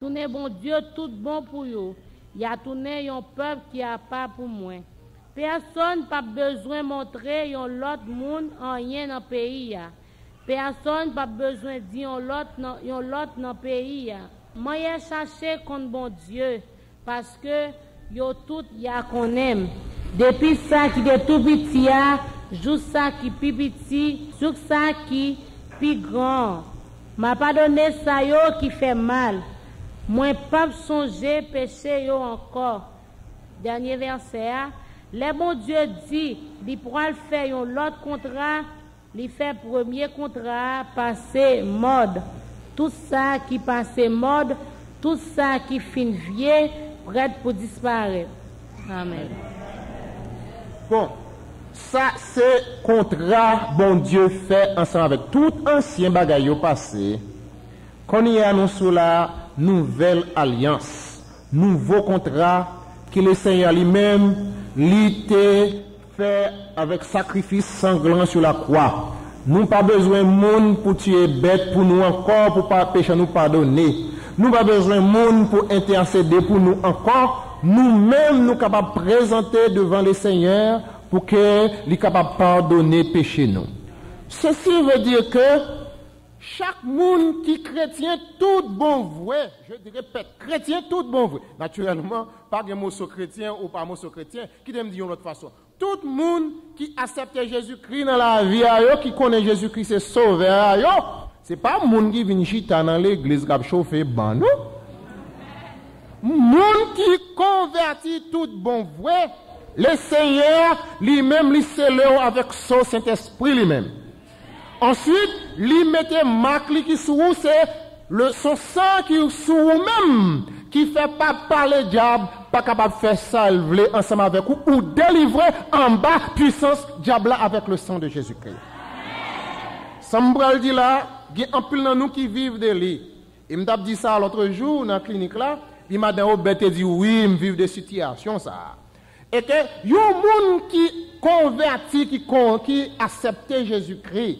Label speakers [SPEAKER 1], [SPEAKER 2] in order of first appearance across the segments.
[SPEAKER 1] Tourner bon Dieu tout bon pour eux. Y a tourné un peuple qui a pas pour moi. Personne pas besoin montrer yon l'autre monde en rien dans pays. Personne pas besoin dire yon l'autre dans pays. Moi y cherché contre bon Dieu parce que yo tout ya qu'on aime. Depuis ça qui est tout petit jusqu'à ça qui plus petit, jusqu'à ça qui plus grand. M'a pas donné ça yo qui fait mal. Moi pas songer péché yo encore. Dernier verset. Le bon Dieu dit, il pourra le faire l'autre contrat, il fait premier contrat passer mode. Tout ça qui passe mode, tout ça qui fin vieux, prêt pour disparaître. Amen.
[SPEAKER 2] Bon, ça c'est contrat bon Dieu fait ensemble avec tout ancien bagaille passé. Qu'on y annonce la nouvelle alliance, nouveau contrat que le Seigneur lui-même l'ité fait avec sacrifice sanglant sur la croix. Nous pas besoin de monde pour tuer bête pour nous encore, pour pas pécher nous pardonner. Nous pas besoin de monde pour intercéder pour nous encore. Nous-mêmes nous capables de présenter devant le Seigneur pour que lui capable de pardonner péché nous. Ceci veut dire que chaque monde qui chrétien tout bon vrai, je dirais répète, chrétien tout bon vrai. Naturellement, pas de mot sur chrétien ou pas mot sur chrétien, qui t'aime dire de l'autre façon. Tout le monde qui accepte Jésus-Christ dans la vie, qui connaît Jésus-Christ, c'est sauveur. C'est pas le monde qui vient chita dans l'église qui chauffer ban, non? Monde qui convertit tout bon vrai, le Seigneur lui-même lui scelle avec son Saint-Esprit lui-même. Ensuite, lui mettait marque qui sous c'est son sang qui sous même qui fait pas parler diable pas capable de faire ça ensemble avec vous ou délivrer en bas puissance diable avec le sang de Jésus-Christ. Sambral dit là, il y a un pile dans nous qui vivent de lui. Il m'a dit ça l'autre jour dans la clinique là, il m'a dit oui, me vivre des situations ça. Et que y a un monde qui converti qui accepte Jésus-Christ,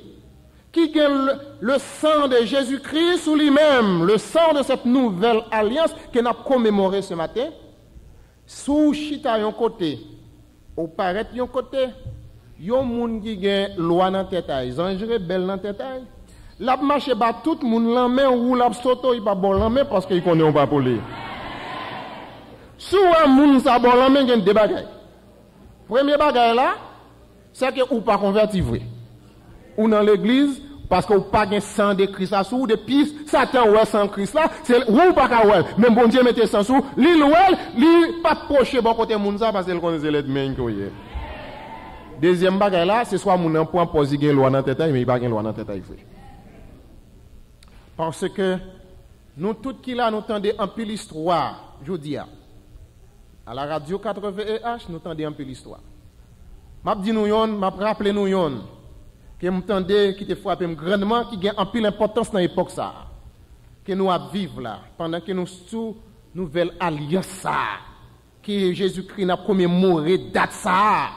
[SPEAKER 2] qui gagne le sang de Jésus-Christ sous lui-même, le sang de cette nouvelle alliance que nous avons commémoré ce matin, sous chita yon côté, ou paraît yon côté, yon moun qui gagne loi dans tête, ange rebelle dans tête, la marche ba tout moun la main ou la soto il pas bon la main parce qu'il connaît on pas pour lui. Sous un moun sa bon la main gagne deux bagages. Premier bagage là, c'est que ou pas converti vrai. Ou dans l'église parce que ou pas gain sang de Christ là sous depuis Satan ouais sang Christ là c'est ou pas ka ouais même bon Dieu mettait sang sous li ouais li pas proche bon côté moun ça parce qu'il connaît les mains ko yé. Deuxième bagage là c'est soit moun en point poser gain loi dans tête mais il pas gain loi dans tête frère. Parce que nous tout qui là nous tendez en pile histoire, je dis à la radio 80H nous tendez en pile histoire. M'a dit nous yon, m'a rappelé nous yon que m'tendez qui te frappé grandement qui gagne en pile importance dans l'époque ça que nous à vivre là pendant que nous sous nouvelle alliance ça que Jésus-Christ n'a commémoré date ça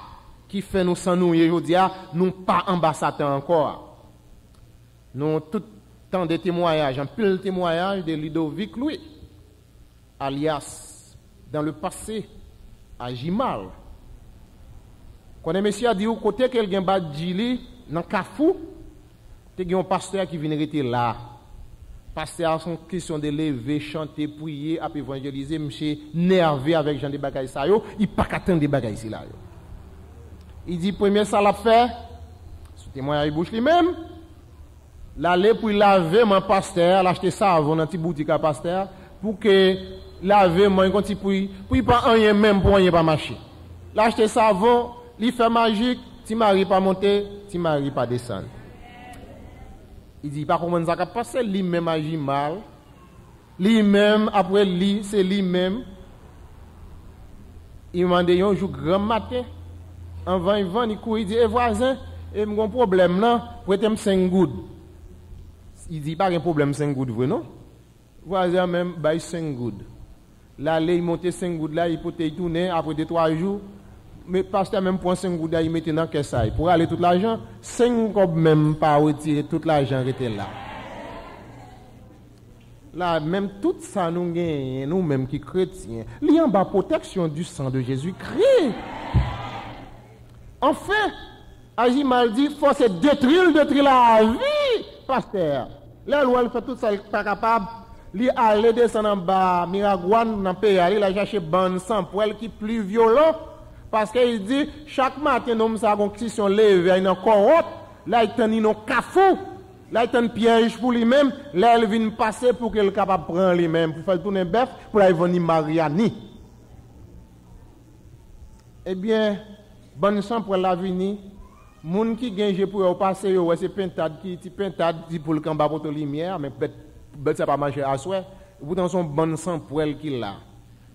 [SPEAKER 2] qui fait nous sans nous aujourd'hui nous pas ambassadeurs encore. Nous tout tant de témoignages, un pile témoignage de Ludovic Louis alias dans le passé agit mal. Quand un monsieur a dit au côté quelqu'un bat Djili dans Kafou, il y a un pasteur qui vient rester là. Pasteur son question de lever, chanter, prier, après évangéliser, monsieur nervé avec Jean de Bagaille ça yo, il pas qu'attendre des bagailles ici là yo. Il dit premier ça l'a fait, ce témoignage bouche lui-même. L'aller pour laver mon pasteur, l'acheter savon dans petite boutique à pasteur pour que laver moi quand il pour pas rien même pour rien pas marcher. L'acheter savon, il fait magique, ti mari pas monter, ti mari pas descendre. Il dit pas comment ça va passer, lui-même agit mal. Lui-même après lui, c'est lui-même. Il m'a dit un jour grand matin, avant il court, il dit voisin, et mon problème là, prêtez-moi 5 gouttes. Il dit pas un problème 5 gouttes vrai non. Voisin même bail 5 gouttes. Là il monter 5 gouttes là, il peut tourner après 2-3 jours. Mais pasteur même prend 5 gouttes là, il mettait dans caisse ça pour aller tout l'argent, 5 cob même pas retirer tout l'argent était là. là, même tout ça, nous gagnons, nous-mêmes qui chrétiens, il y a une protection du sang de Jésus-Christ. Enfin, Agimal dit, il faut se détruire la vie, pasteur. Là, elle fait tout ça, elle n'est pas capable. Il aller descendre en bas, Miragouane, dans le pays, il a cherché bon sang pour elle qui est plus violent. Parce qu'il dit, chaque matin, nous avons une question levée, il y a encore autre. Là, il y a un cafou. Là, il y a un piège pour lui-même. Là, il vient passer pour qu'il soit capable de prendre lui-même, pour faire tourner bœuf, pour aller venir Mariani. Eh bien, bon sang pour la venir. Les gens qui gagnent pour passer, c'est pintade qui pintade pour le combat pour la lumière, mais peut-être ça pas marcher à soi. Pourtant, son bon sang pour elle qui l'a.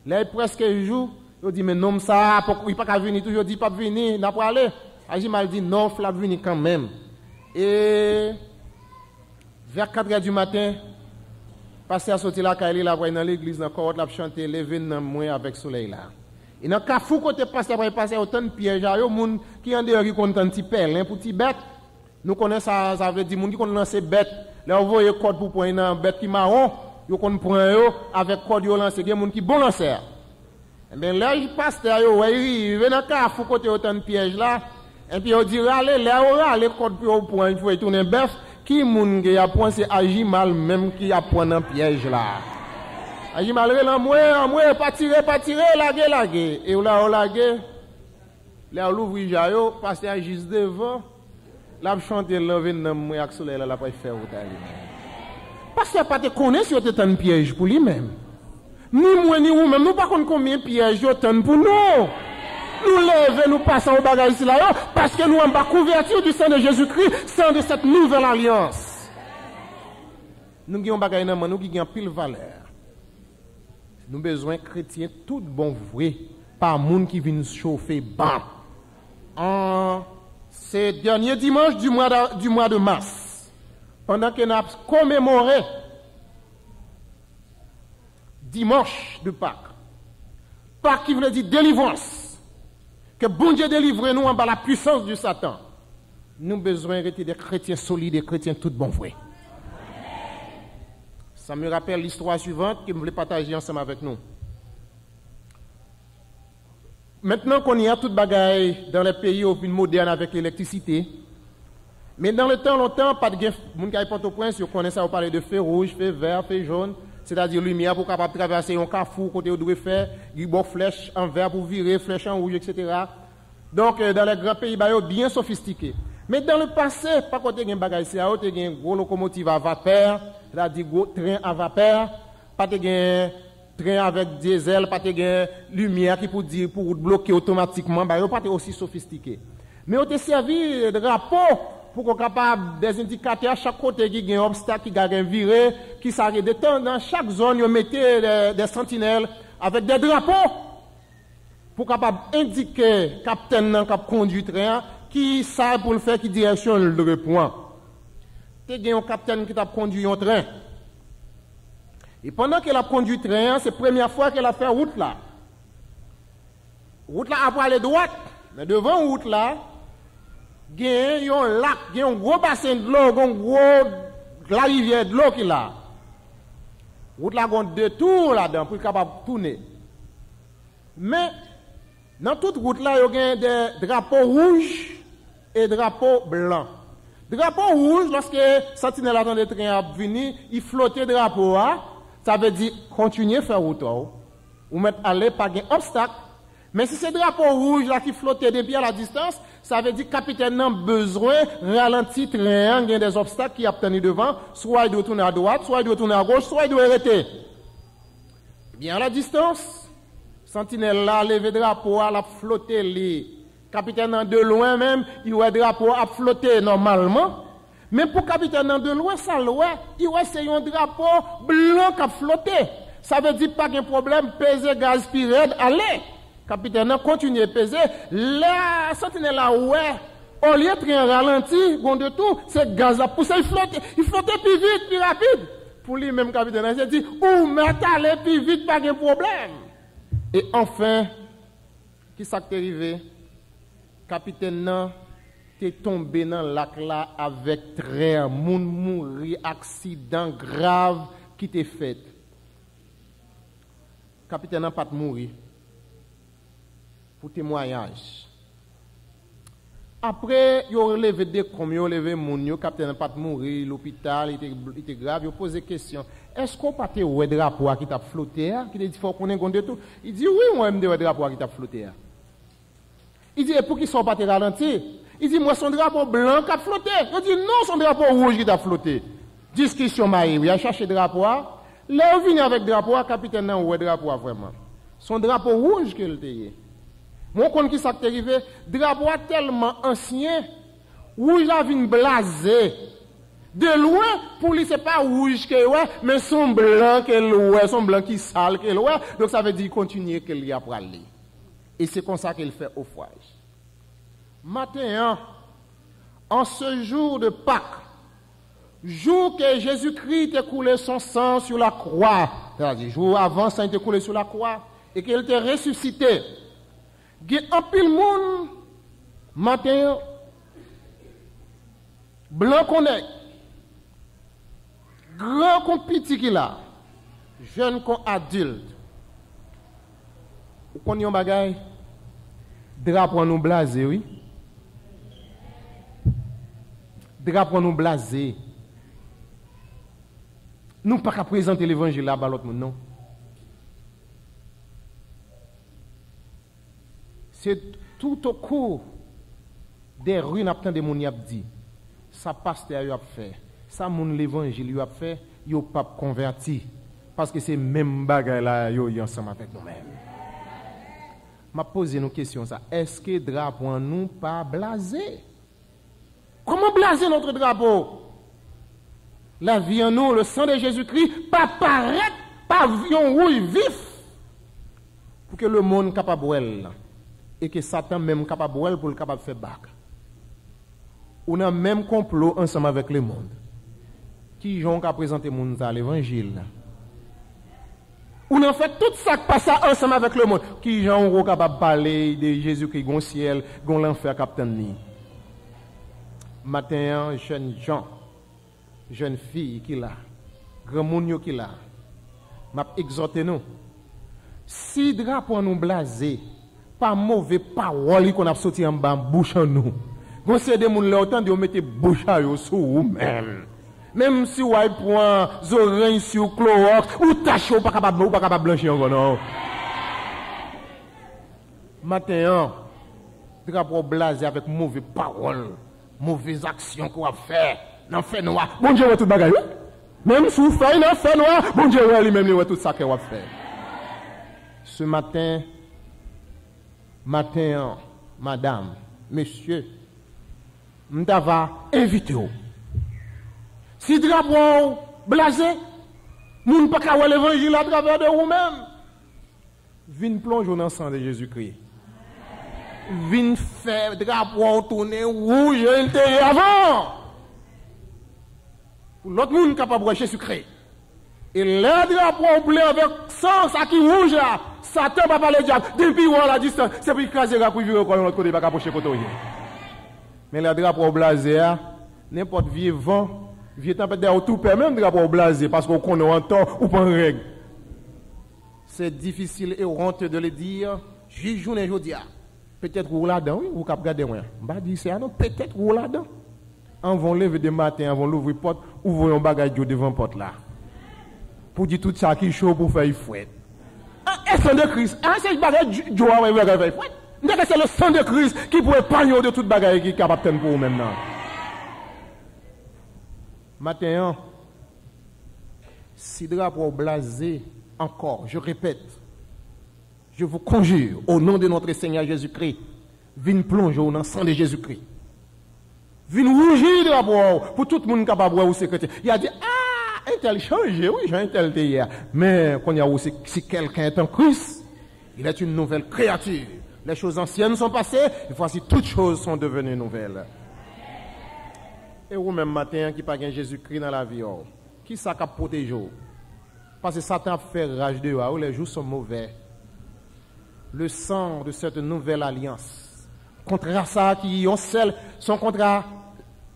[SPEAKER 2] Là, presque jour, il dit, mais non, ça, il pas qu'à venir, toujours dit, pas venir, n'a pas aller. Agimal dit, non, il faut venir quand même. Et vers 4h du matin, pasteur a sorti la caille là, dans l'église, dans la chanter, lever dans moins avec le soleil là. Et dans le cafou, côté pasteur, il passe autant de pièges, il y a des gens qui ont des contents de pelle, pour petits bêtes. Nous connaissons ça, ça veut dire, les gens qui connaissent ces bêtes, là, on voit les codes pour prendre une bête qui marron, ils prennent avec code, ils lancent, il y a des gens qui bon lancer. Mais là, il passe, il arrive dans le cafou, côté autant de pièges là, et puis il dit, allez, là, les codes pour prendre, il faut tourner bœuf. Qui moun qui apprend c'est Agimal même qui apprend dans piège là. Agimal là moi pas tirer laguer et là on laguer. Là on ouvre jayo pasteur juste devant. Là chanter lever dans moi avec soleil là pas faire route ali. Pasteur pas te connaît si tu un piège pour lui-même. Ni moi ni vous même nous pas connait combien piège yo tend pour nous. Nous levons, nous passons au bagage ici là, parce que nous avons pas couverture du sang de Jésus-Christ, sang de cette nouvelle alliance. Nous avons un bagage dans nous qui avons pile valeur. Nous avons besoin de chrétiens tout bon vrai, pas monde qui vient chauffer bas. En ces derniers dimanches du mois de mars, pendant que nous avons commémoré dimanche de Pâques, Pâques qui veut dire délivrance. Que bon Dieu délivre nous en bas la puissance du Satan. Nous avons besoin d'être des chrétiens solides, des chrétiens tout bon vrai. Ça me rappelle l'histoire suivante que je voulais partager ensemble avec nous. Maintenant qu'on y a toute bagaille dans les pays modernes avec l'électricité, mais dans le temps longtemps, pas de gens qui ont Port-au-Prince, ils connaissent ça, on parle de feu rouge, feu vert, feu jaune. C'est-à-dire lumière pour capable traverser un carrefour côté où doit faire, il y a flèche en vert pour virer, flèche en rouge, etc. Donc dans les grands pays, bien sophistiqués. Mais dans le passé, pas côté un bagage ici, il y a une grosse locomotive à vapeur, c'est-à-dire gros train à vapeur, pas de train avec diesel, pas de lumière qui pour bloquer automatiquement, pas aussi sophistiqué. Mais on a servi de rapport pour qu'on capable des indicateurs à chaque côté qui gagne un obstacle, qui gagne un viré, qui s'arrête de temps. Dans chaque zone, ils mettaient des sentinelles avec des drapeaux pour capable indiquer capitaine qui conduit le train, qui sait pour le faire, qui direction le reprend. Il y a un capitaine qui a conduit un train. Et pendant qu'elle a conduit le train, c'est la première fois qu'elle a fait route là. Route là après aller droite, mais devant route là, il y a un lac, il y a un gros bassin de l'eau, la rivière de l'eau qui est là. Route là, il y a un détour là-dedans pour être capable de tourner. Mais, dans toute route là, il y a des drapeaux rouges et des drapeaux blancs. Drapeau rouge, lorsque sentinelle attend le train à venir, il flottait drapeau, ça veut dire continuer à faire route. Ou mettre aller, pas de obstacle. Mais si c'est drapeau rouge là qui flottait depuis à la distance, ça veut dire que le capitaine a besoin de ralentir le train, il y a des obstacles qui obtenus devant, soit il doit tourner à droite, soit il doit tourner à gauche, soit il doit arrêter. Bien à la distance, sentinelle là, levé drapeau, a flotté les capitaine de loin même, il voit drapeau à flotter normalement. Mais pour capitaine de loin, ça loin, il voit c'est un drapeau blanc qui a flotté. Ça veut dire pas qu'un problème, peser gaz pirate, allez. Capitaine continue à peser. La sentinelle là, ouais, au lieu de train ralenti, bon de tout, c'est gaz à pousser, il flottait plus vite, plus rapide. Pour lui même capitaine, il dit, ou mettre aller plus vite, pas de problème. Et enfin, qui s'est arrivé? Capitaine nan t'est tombé dans le lac là avec très moun mouri accident grave qui était faite. Capitaine n'a pas mourir pour témoignage. Après, il a relevé des combien, il a relevé mon capitaine n'a pas mourir, l'hôpital était grave, il a posé question. Est-ce qu'on peut te voir drapeau qui t'a flotté, qui dit faut qu'on ait compte de tout? Il dit oui, moi je me drapeau qui t'a flotté. Il dit et pour qu'ils sont pas te ralentir? Il dit moi son drapeau blanc qui a flotté. Il dit non, son drapeau rouge qui t'a flotté. Discussion marie, il a cherché drapeau. Là, il vient avec drapeau, capitaine n'a pas drapeau vraiment. Son drapeau rouge qu'il était. Moi, quand qui s'est arrivé, drapeau tellement ancien, rouge a venu blasé. De loin, pour lui, c'est pas rouge que ouais, mais son blanc qu'elle ouais, son blanc qui sale qu'elle ouais. Donc ça veut dire continuer qu'elle y a pour aller. Et c'est comme ça qu'elle fait au foyer. Matin, en ce jour de Pâques, jour que Jésus-Christ a coulé son sang sur la croix, c'est-à-dire jour avant, ça a été coulé sur la croix, et qu'il était ressuscité. Il y a un pile monde, matin, blanc qu'on est, grand qu'on petit qu'il a, jeune qu'on adulte. Ou qu'on y a un bagay, drapeau nous blasé, oui. Drapeau nous blasé. Nous pas qu'à présenter l'évangile là-bas l'autre monde, non. C'est tout au cours des rues n'a pas de mon dit. Ça pasteur a fait. Ça mon l'évangile a fait, yo pas converti parce que c'est même bagaille là yo ensemble avec nous-mêmes. M'a posé une question ça. Est-ce que drapeau nous pas blasé? Comment blaser notre drapeau? La vie en nous, le sang de Jésus-Christ, pas paraître pavillon rouge vif pour que le monde capable et que Satan même capable pour le capable faire bac. On a même complot ensemble avec le monde. Qui ont qu'à présenter monde à l'évangile. On a fait tout ça qui passe ensemble avec le monde. Qui ont capable parler de Jésus-Christ, gon ciel, gon l'enfer capitaine ni. Matin, jeune Jean, jeune fille qui là, grand monde qui là, m'a exhorté nous. Si drapeau nous blasé, pas mauvais parole qu'on a sorti en bas bouche en nous. Gon c'est des monde là autant de mettre bouche à yo sur vous même. Même si vous avez point oreilles sur Clorox ou tache ou pas capable blanchir encore non. Matin, drapeau blasé avec mauvaise parole, mauvaise action qu'on a fait, dans fait noir. Bon Dieu, tout bagaille. Même si vous faites dans fait noir, bon Dieu, lui-même lui tout ça qu'on a fait. Ce matin, madame, monsieur, m'tava invité. Si drapeau blasé, moun pas ka l'évangile à travers de vous-même. Vin plonger dans le sang de Jésus-Christ. Vin faire drapeau tourner rouge intérieur avant. Pour l'autre monde capable de Jésus-Christ. Et le drapeau bleu avec sang ça qui rouge là, Satan va parler diable depuis ou à la distance, c'est pour écraser la couille de l'autre côté pas approcher côté. Mais le drapeau blasé n'importe vieux vent vieux tempête d'ailleurs tout permet même drapeau blasé parce qu'on connaît en temps ou pas en règle. C'est difficile et honteux de le dire. Juge journée aujourd'hui. Peut-être ou là-dedans, oui, ou cap garder moi. Bah dit c'est non, peut-être ou là-dedans. On va lever de matin, on va l'ouvrir porte, ouvrir un bagage devant porte là. Pour dire tout ça qui chaud pour faire fouette. Un sang de Christ, c'est bagage joie ouais faire fouette. C'est le sang de Christ qui pourrait épargner de toute bagage qui est capable de pour vous maintenant. Matin, si drapeau blasé, encore, je répète, je vous conjure, au nom de notre Seigneur Jésus-Christ, viens plonger dans le sang de Jésus-Christ. Viens rougir drapeau pour tout le monde capable de voir où c'est chrétien. Il a dit, un tel changé, oui, j'ai un tel hier. Mais quand il y a aussi, si quelqu'un est en Christ, il est une nouvelle créature. Les choses anciennes sont passées, et voici toutes choses sont devenues nouvelles. Et vous-même matin qui pas Jésus-Christ dans la vie, qui ça qui protège? Parce que Satan fait rage de vous, les jours sont mauvais. Le sang de cette nouvelle alliance, contrat ça qui ont seul, son contrat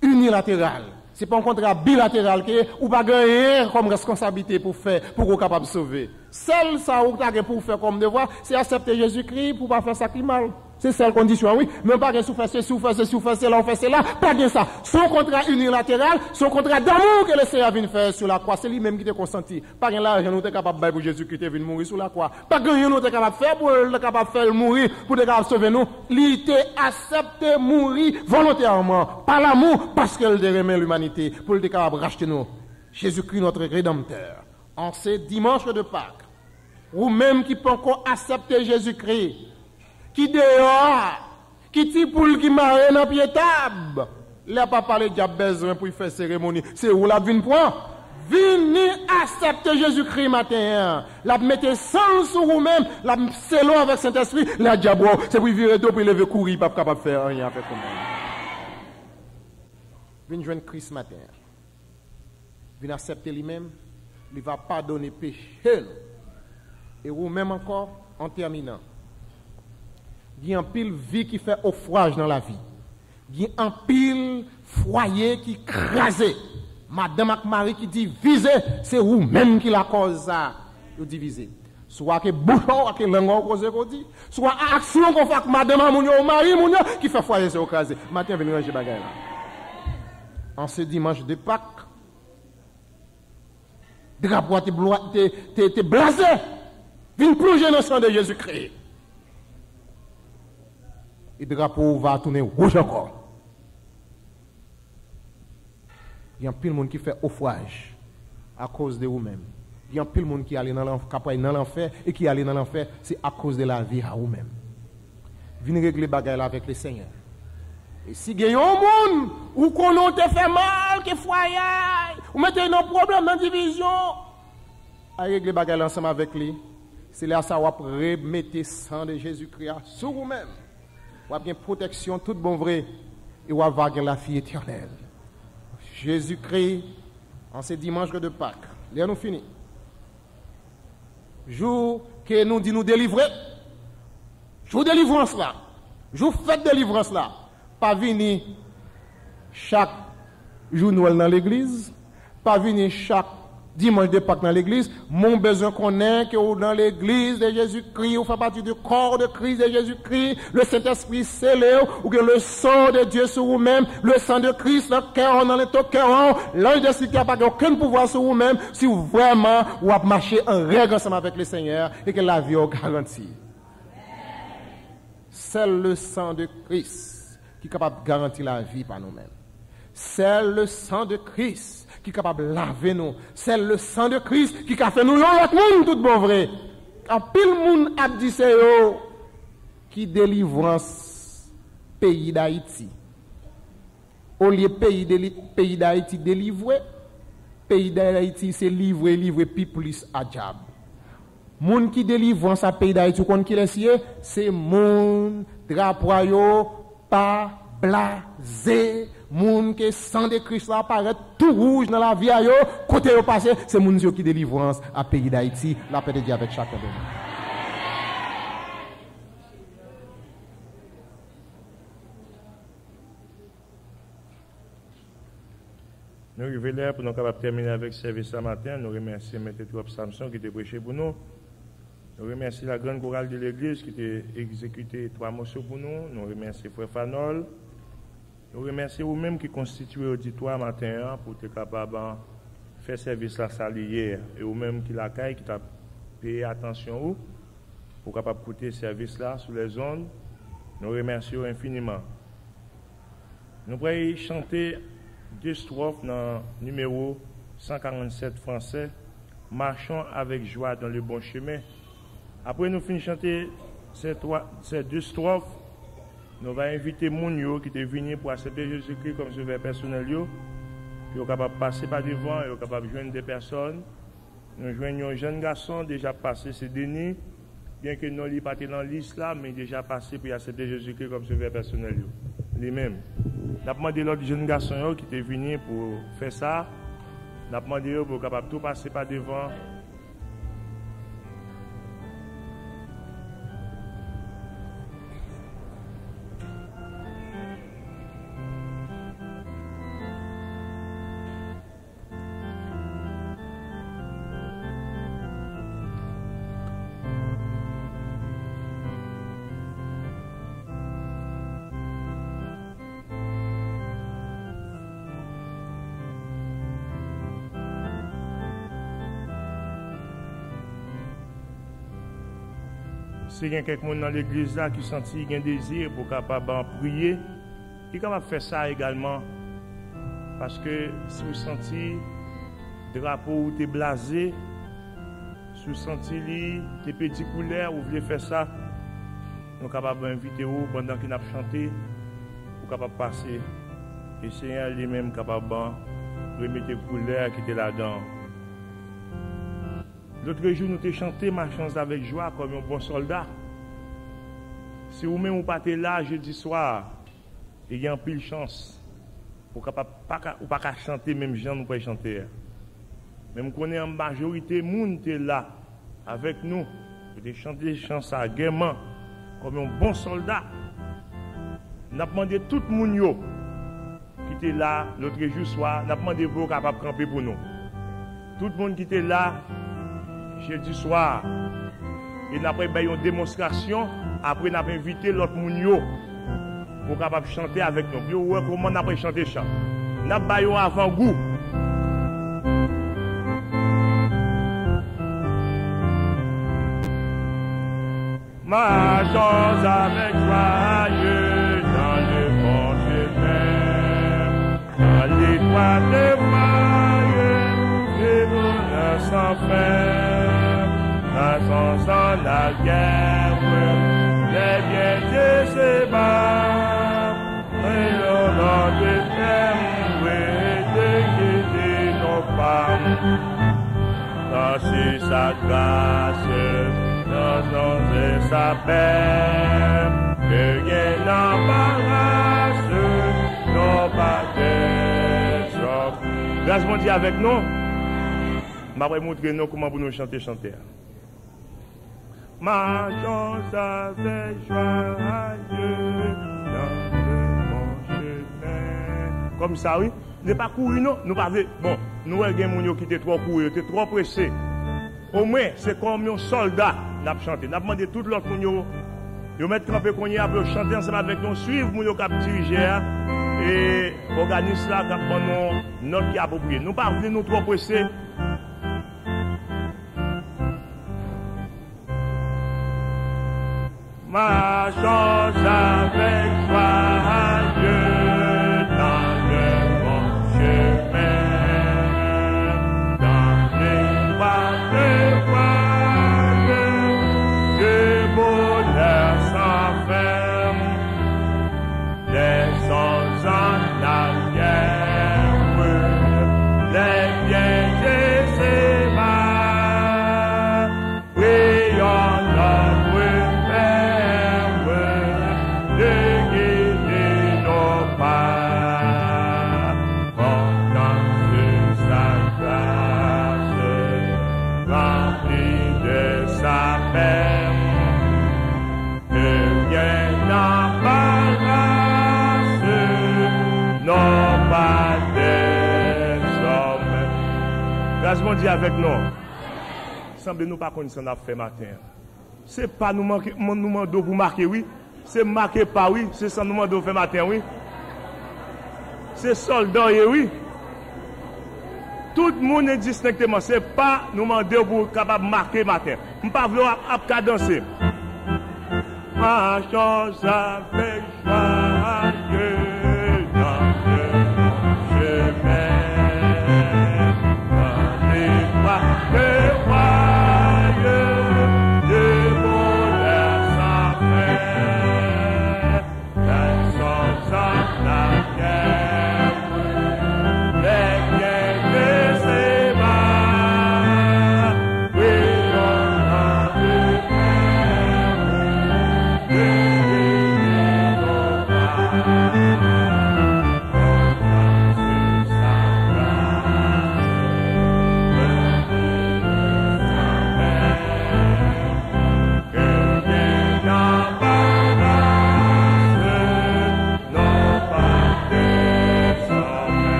[SPEAKER 2] unilatéral. C'est pas un contrat bilatéral que ou pas gagner comme responsabilité pour faire pour être capable de sauver. Seul ça ou t'as pour faire comme devoir, c'est accepter Jésus-Christ pour pas faire ça qui mal. C'est celle condition, oui. Mais pas que souffrir, là, on fait cela. Pas bien ça. Son contrat unilatéral, son contrat d'amour que le Seigneur vient faire sur la croix, c'est lui-même qui t'a consenti. Pas que là, nous sommes capables de faire pour Jésus qui est venu mourir sur la croix. Pas que nous sommes capables de faire pour le capable de faire mourir, pour être capable de sauver nous. Il t'a accepté mourir volontairement, par l'amour, parce qu'il remet l'humanité, pour être capable de racheter nous. Jésus-Christ, notre Rédempteur. En ce dimanche de Pâques, ou même qui peut encore accepter Jésus-Christ, qui dehors, qui ti poule qui marre dans pied table. Là pas parler de besoin pour faire cérémonie, c'est où la vine point. Venez accepter Jésus-Christ matin. La mettez sans sur vous-même, la selon avec Saint-Esprit, la diable, c'est pour virer d'eau pour lever courir, pas capable de faire rien avec vous-même. Venez joindre Christ matin. Venez accepter lui-même, il va pardonner péché. Et vous-même encore, en terminant. Il y a un pile vie qui fait offrage dans la vie. Il y a un pile foyer qui crase. Madame et Marie qui divise, c'est vous-même qui la cause ça. Vous divisez. Soit que bouchon, que langue cause qu'on dit, soit action qu'on fait avec madame ou mari qui fait foyer c'est crasé. Matin venir ranger bagay là. En ce dimanche de Pâques, drapeau t'es blasé. Viens plonger dans le sang de Jésus-Christ. Et le drapeau va tourner rouge encore. Il y a un pile de monde qui fait offrage à cause de vous-même. Il y a un pile de monde qui allait dans l'enfer et qui allait dans l'enfer, c'est à cause de la vie à vous-même. Venez régler les bagages avec le Seigneur. Et si il y a un monde où qu'on te fait mal, qui foyer, ou mettez un problème dans la division, à régler les bagages ensemble avec lui, c'est là ça va remettre le sang de Jésus-Christ sur vous-même. Ou bien protection, tout bon vrai, et ou avoir la vie éternelle. Jésus-Christ, en ce dimanche de Pâques, là nous finissons. Jour que nous dit nous délivrer, jour de délivrance là, jour fête de délivrance là, pas venir chaque jour Noël dans l'église, pas venir chaque dimanche de Pâques dans l'église, mon besoin qu'on est que dans l'église de Jésus-Christ, ou fait partie du corps de Christ de Jésus-Christ, le Saint-Esprit scellé, ou que le sang de Dieu sur vous-même, le sang de Christ, le cœur dans le cœur, l'ange de Satan n'a pas aucun pouvoir sur vous-même, si vous vraiment vous avez marché en règle ensemble avec le Seigneur, et que la vie est garantie. C'est le sang de Christ qui est capable de garantir la vie par nous-mêmes. C'est le sang de Christ qui est capable de laver nous. C'est le sang de Christ qui a fait nous l'autre monde tout bon vrai. En pile monde a dit c'est eux qui délivrance pays d'Haïti. Au lieu pays d'Haïti délivré, pays d'Haïti c'est livré puis plus à diable. Moun qui délivrance à pays d'Haïti qu'on qui c'est moun drapeau pas blasé. Moun que sang de Christ là apparaît tout rouge dans la vie à yo, côté yo passé, c'est moun qui délivrance à pays d'Haïti, la paix de Dieu avec chacun de nous.
[SPEAKER 3] Nous arrivons là pour nous capables de terminer avec ce service ce matin. Nous remercions M. Trop Samson qui était prêché pour nous. Nous remercions la grande chorale de l'église qui a exécuté 3 morceaux pour nous. Nous remercions Frère Fanol. Nous remercions vous-même qui constituez l'auditoire matin pour être capable de faire service à ça hier. Et vous-même qui l'accueille, qui t'a payé attention pour capable écouter ce service là sur les zones. Nous remercions infiniment. Nous pourrions chanter 2 strophes dans le numéro 147 français. Marchons avec joie dans le bon chemin. Après nous finissons chanter ces 2 strophes, nous allons inviter Mounio qui est venu pour accepter Jésus-Christ comme sauveur personnel, qui est capable de passer par devant et est capable de joindre des personnes. Nous joignons un jeune garçon déjà passé ces derniers, bien que nous ne pas dans la liste là, mais déjà passé pour accepter Jésus-Christ comme sauveur personnel. Lui-même. Nous avons demandé l'autre jeune garçon qui est venu pour faire ça. Nous avons demandé pour capable tout passer par devant. Si il y a quelqu'un dans l'église là qui sentit un désir pour capable prier, il est capable de faire ça également. Parce que si vous sentez drapeau ou t'es blasé, si vous sentez les petits couleurs, vous voulez faire ça, nous sommes capables d'inviter vous pendant qu'il a chanté, vous êtes capable de passer. Et le Seigneur lui-même capable de remettre les couleurs qui étaient là-dedans. L'autre jour, nous avons chanté ma chance avec joie comme un bon soldat. Si vous-même vous partez là jeudi soir, il y a une pile chance. Pour ne pas chanter même gens nous pouvons chanter. Mais nous connaissons en majorité de monde qui est là avec nous. Vous chanter les chansons gaiement comme un bon soldat. Nous avons demandé tout le monde qui était là l'autre jour soir, nous avons demandé vous capable de camper pour nous. Tout le monde qui était là jeudi soir, et nous avons fait une démonstration, après nous avons invité l'autre monde pour capable chanter avec nous. Puis ouais, comment on a chanté chant. Nous avons avant-goût. Marchons avec joyeux dans le bon chemin, dans l'étoile de voyeux, et bonheur sans fin, dans son la guerre, les biens de ses bas, et l'honneur de terre, de guider nos pas, dans sa grâce. Dans sa paix, que rien n'embarrasse nos pas de grâce mon Dieu avec nous. Je vais montrer nous comment nous chanter. Marchons avec joie dans le bon chemin. Comme ça, oui. Ne pas courir, non. Nous pas bon, nous avons des gens qui étaient trop courus, étaient trop pressés. Au moins, c'est comme un soldat n'a chanté. N'a demandé tout l'autre monde yo mettre campé qu'on y a pour chanter ensemble avec nous, suivre mon cap diriger et organiser ça cap pendant notre qui approprié. Nous pas venir nous trop pressés. Marchons avec joyeux dans le bon chemin. Grâce mon Dieu avec nous. Semble nous pas connaître ce qu'on a fait matin. C'est pas nous manquer pour marquer oui, c'est marquer pas oui, c'est ça nous manquer faire matin oui. C'est soldat oui. Tout le monde est distinctement, c'est pas nous demander pour capable marquer matin. On pas vouloir danser. Marchons avec joyeux dans le chemin. Que voyeux de bonheur sans fin, dans son sang la guerre, les biens de ses mains, oui, on a de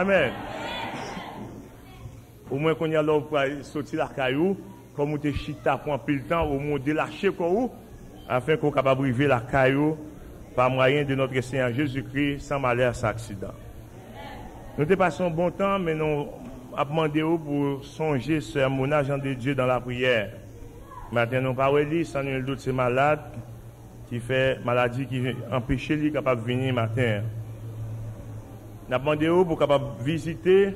[SPEAKER 3] Amen. Au moins qu'on y a là pour sortir la caillou, comme on te chita pour un peu de temps, au moins de lâcher quoi, afin qu'on soit capable de briver la caillou par moyen de notre Seigneur Jésus-Christ sans malheur, sans accident. Nous te passons un bon temps, mais nous avons demandé pour songer ce monage de Dieu dans la prière. Maintenant, nous parlons de sans nul doute c'est malade qui fait maladie qui empêche lui capable de venir matin. Nous avons demandé pour capable visiter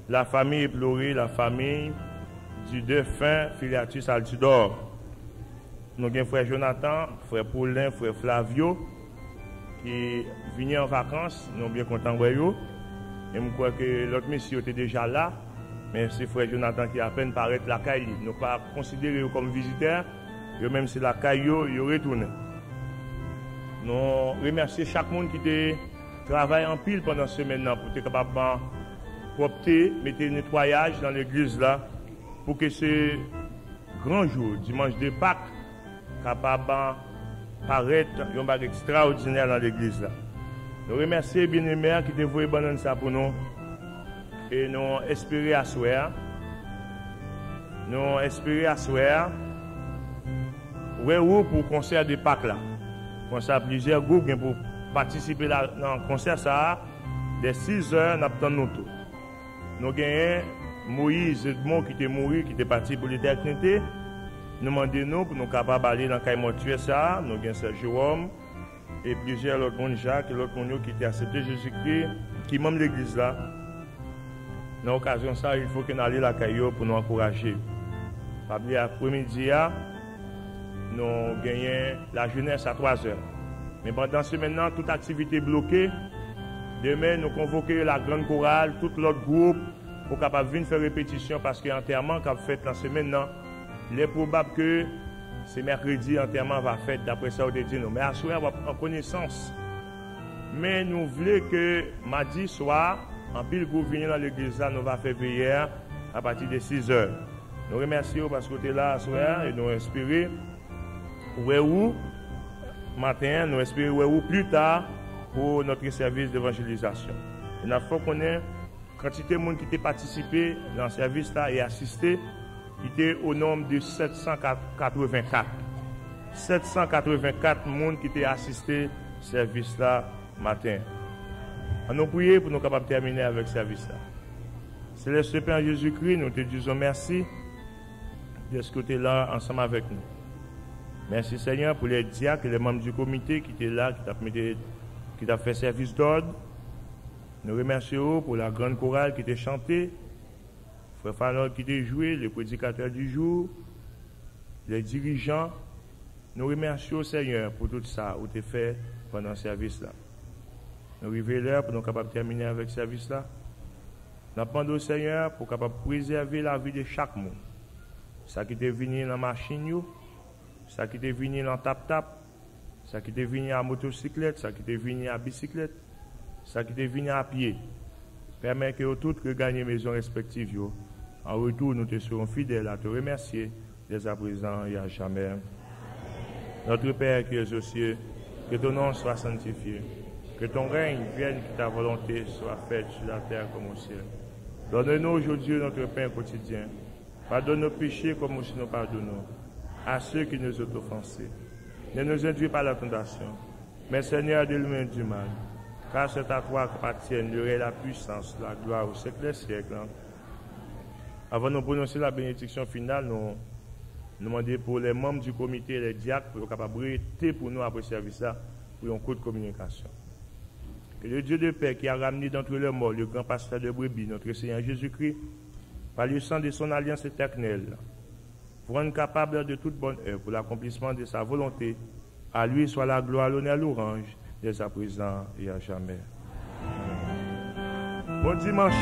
[SPEAKER 3] la famille éplorée, la famille du défunt Filiatus Altidor. Nous avons frère Jonathan, frère Paulin, frère Flavio qui venaient en vacances. Nous sommes bien contents de vous. Et je crois que l'autre monsieur était déjà là. Mais c'est frère Jonathan qui a à peine paraît la caille. Nous ne pas considérer comme visiteurs. Même si la caille, ils retournent. Nous remercions chaque monde qui travaille en pile pendant ce semaine pour être capable de opter, mettre le nettoyage dans l'église là. Pour que ce grand jour, dimanche de Pâques, capable de paraître un bagage extraordinaire dans l'église là. Nous remercions bien-aimés qui te voient ça pour nous. Et nous espérons à soir. Nous espérons à soir. Où pour le concert de Pâques là. Concert plusieurs groupes pour participer dans le concert ça. Dès 6 heures, nous attendons tout. Nous avons Moïse Edmond qui était mort, qui était parti pour l'éternité. Nous demandons pour nous capables d'aller dans le caïman tuer ça. Nous avons Serge Jérôme. Et plusieurs autres monde, Jacques, et l'autre monde qui était accepté Jésus-Christ, qui même l'église là. Dans l'occasion ça, il faut que nous allions la caillou pour nous encourager. Après l'après-midi, nous gagnons la jeunesse à 3 heures. Mais pendant ce maintenant, toute activité bloquée. Demain, nous convoquons la grande chorale, tout l'autre groupe, pour capable venir faire répétition parce que l'enterrement qu'a fait dans ce maintenant, il est probable que c'est mercredi, l'enterrement va faire d'après ça, on te dit nous. Mais à ce soir, en connaissance. Mais nous voulons que mardi soir, en pile groupe venir dans l'église, nous va faire prière à partir de 6 heures. Nous remercions parce que vous êtes là à soir et nous espérons où matin, nous espérons où plus tard pour notre service d'évangélisation. Il faut qu'on ait quantité de monde qui a participé dans le service là et assisté. Qui était au nombre de 784. 784 personnes qui étaient assistés au service là matin. On nous prions pour nous capables de terminer avec ce service là. Céleste Père Jésus-Christ, nous te disons merci de ce côté là ensemble avec nous. Merci Seigneur pour les diacres et les membres du comité qui étaient là, qui t'a fait service d'ordre. Nous remercions pour la grande chorale qui était chantée. Frère Fanol qui t'a joué, les prédicateurs du jour, les dirigeants, nous remercions Seigneur pour tout ça que tu as fait pendant ce service-là. Nous arrivons l'heure pour nous capables de terminer avec ce service-là. Nous demandons au Seigneur pour capable préserver la vie de chaque monde. Ça qui est venu dans la machine, ça qui est venu dans tap-tap, ça qui est venu à motocyclette, ça qui est venu à bicyclette, ça qui est venu à pied. Permet que tous regagnent maison respectives. En retour, nous te serons fidèles à te remercier dès à présent et à jamais. Notre Père qui es aux cieux, que ton nom soit sanctifié, que ton règne vienne, que ta volonté soit faite sur la terre comme au ciel. Donne-nous aujourd'hui notre pain quotidien. Pardonne nos péchés comme aussi nous pardonnons à ceux qui nous ont offensés. Ne nous induis pas à la tentation, mais Seigneur, délivre-nous du mal. Car c'est à toi qu'appartiennent le règne, la puissance, la gloire au siècle des siècles. Avant de prononcer la bénédiction finale, nous demandons pour les membres du comité et les diacres pour être capables de pour nous après ce service-là pour un coup de communication. Que le Dieu de paix qui a ramené d'entre les morts le grand pasteur de brebis, notre Seigneur Jésus-Christ, par le sang de son alliance éternelle, vous rendre capable de toute bonne œuvre pour l'accomplissement de sa volonté. À lui soit la gloire, l'honneur, l'orange, dès à présent et à jamais. Bon dimanche.